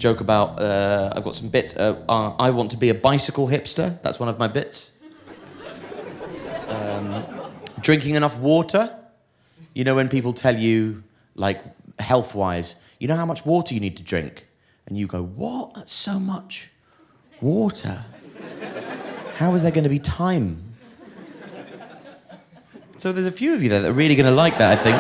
joke about, I've got some bits. I want to be a bicycle hipster. That's one of my bits. Drinking enough water. You know when people tell you, like, health-wise, you know how much water you need to drink? And you go, what? That's so much water. How is there going to be time? So there's a few of you there that are really going to like that, I think.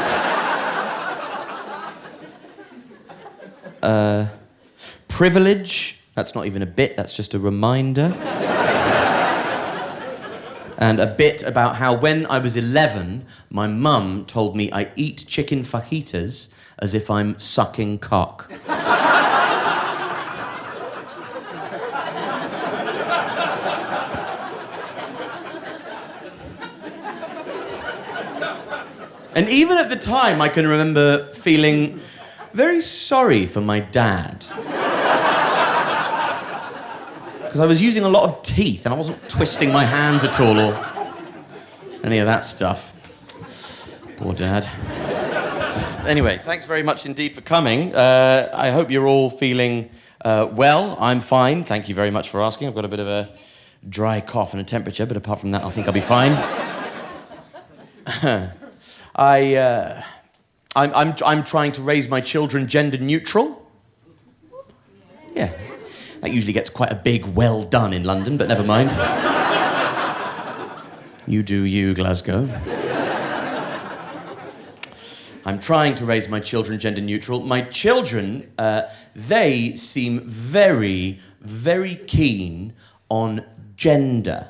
Privilege. That's not even a bit, that's just a reminder. And a bit about how when I was 11, my mum told me I eat chicken fajitas as if I'm sucking cock. And even at the time, I can remember feeling very sorry for my dad. Because I was using a lot of teeth and I wasn't twisting my hands at all or any of that stuff. Poor dad. Anyway, thanks very much indeed for coming. I hope you're all feeling well. I'm fine. Thank you very much for asking. I've got a bit of a dry cough and a temperature, but apart from that, I think I'll be fine. I'm trying to raise my children gender neutral. Yeah. That usually gets quite a big well done in London, but never mind. You do you, Glasgow. I'm trying to raise my children gender neutral. My children, they seem very, very keen on gender.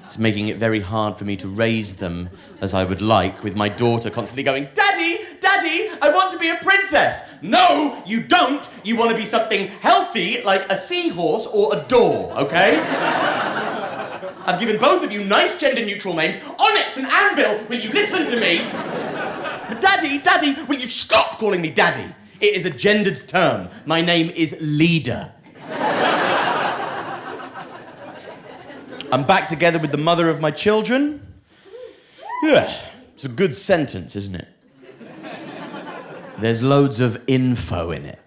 It's making it very hard for me to raise them as I would like, with my daughter constantly going, Daddy, Daddy, I want to be a princess. No, you don't. You want to be something healthy, like a seahorse or a door, okay? I've given both of you nice gender-neutral names, Onyx and Anvil. Will you listen to me? But Daddy, Daddy, will you stop calling me Daddy? It is a gendered term. My name is Leader. I'm back together with the mother of my children. Yeah, it's a good sentence, isn't it? There's loads of info in it.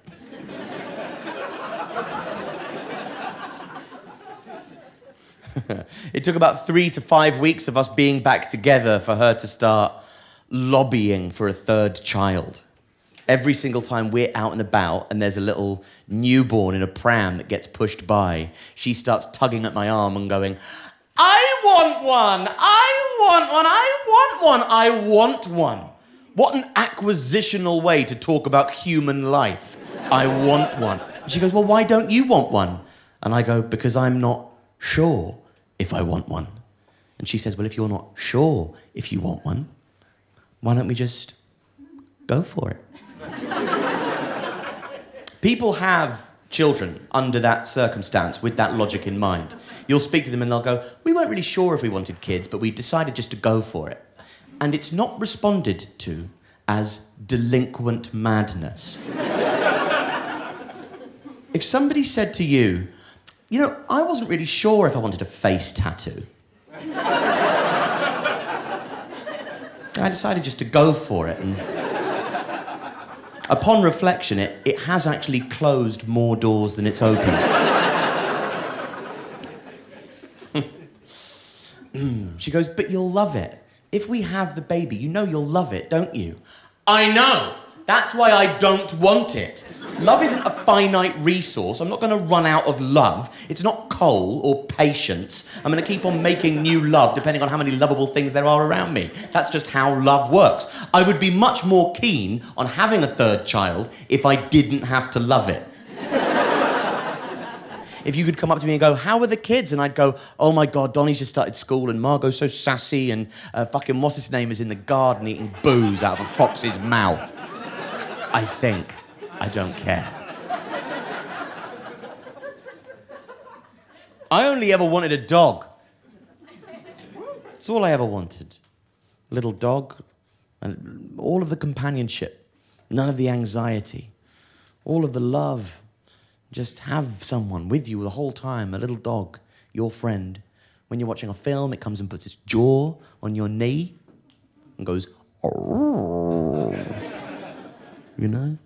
It took about 3 to 5 weeks of us being back together for her to start lobbying for a third child. Every single time we're out and about and there's a little newborn in a pram that gets pushed by, she starts tugging at my arm and going, I want one, I want one, I want one, I want one. What an acquisitional way to talk about human life. I want one. And she goes, well, why don't you want one? And I go, because I'm not sure if I want one. And she says, well, if you're not sure if you want one, why don't we just go for it? People have children under that circumstance with that logic in mind. You'll speak to them and they'll go, we weren't really sure if we wanted kids, but we decided just to go for it. And it's not responded to as delinquent madness. If somebody said to you, you know, I wasn't really sure if I wanted a face tattoo. I decided just to go for it, and upon reflection, it has actually closed more doors than it's opened. She goes, but you'll love it. If we have the baby, you know you'll love it, don't you? I know. That's why I don't want it. Love isn't a finite resource. I'm not going to run out of love. It's not coal or patience. I'm going to keep on making new love depending on how many lovable things there are around me. That's just how love works. I would be much more keen on having a third child if I didn't have to love it. If you could come up to me and go, how are the kids? And I'd go, oh my God, Donnie's just started school and Margot's so sassy and fucking what's his name is in the garden eating booze out of a fox's mouth. I think. I don't care. I only ever wanted a dog. That's all I ever wanted. A little dog and all of the companionship, none of the anxiety, all of the love. Just have someone with you the whole time, a little dog, your friend. When you're watching a film, it comes and puts its jaw on your knee and goes, oh. You know?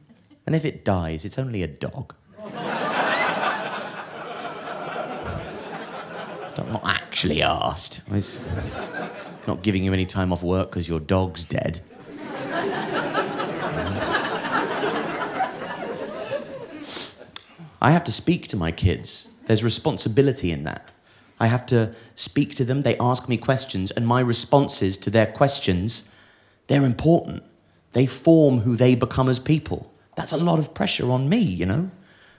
And if it dies, it's only a dog. I'm not actually asked. It's not giving you any time off work because your dog's dead. I have to speak to my kids. There's responsibility in that. I have to speak to them, they ask me questions, and my responses to their questions, they're important. They form who they become as people. That's a lot of pressure on me, you know?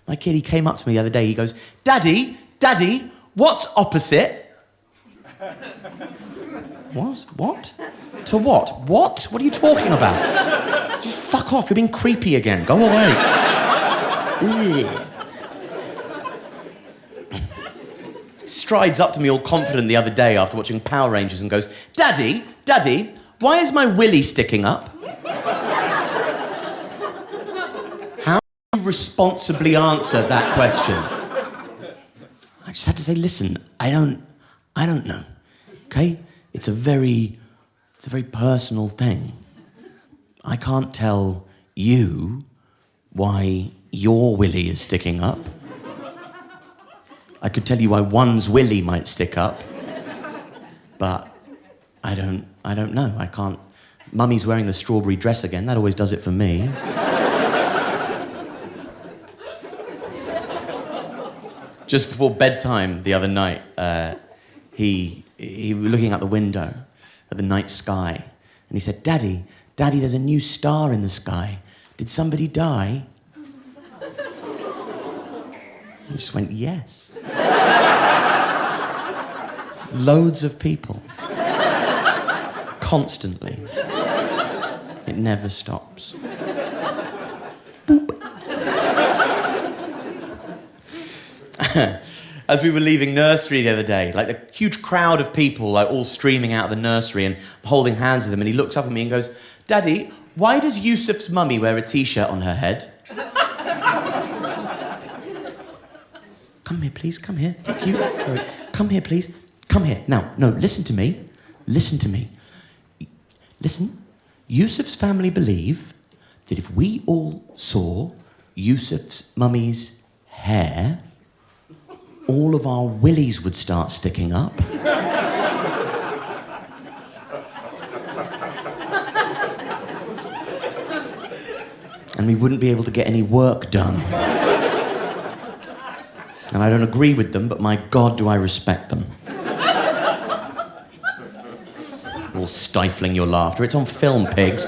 My kid, he came up to me the other day, he goes, Daddy, what's opposite? What? To what? What? What are you talking about? Just fuck off, you're being creepy again. Go away. Ugh. Strides up to me all confident the other day after watching Power Rangers and goes, Daddy, why is my willy sticking up? How do you responsibly answer that question? I just had to say, listen, I don't know, okay? It's a very personal thing. I can't tell you why your willy is sticking up. I could tell you why one's willy might stick up, but I don't know. I can't. Mummy's wearing the strawberry dress again. That always does it for me. Just before bedtime the other night, he was looking out the window at the night sky, and he said, Daddy, there's a new star in the sky. Did somebody die? I just went, yes. Loads of people. Constantly. It never stops. Boop. As we were leaving nursery the other day, like a huge crowd of people, like all streaming out of the nursery and holding hands with them, and he looks up at me and goes, Daddy, why does Yusuf's mummy wear a t-shirt on her head? Come here, please, come here. Thank you. Sorry. Come here, please. Come here. Now, no, listen to me. Listen to me. Listen. Yusuf's family believe that if we all saw Yusuf's mummy's hair, all of our willies would start sticking up. And we wouldn't be able to get any work done. And I don't agree with them, but my God, do I respect them. All stifling your laughter. It's on film, pigs.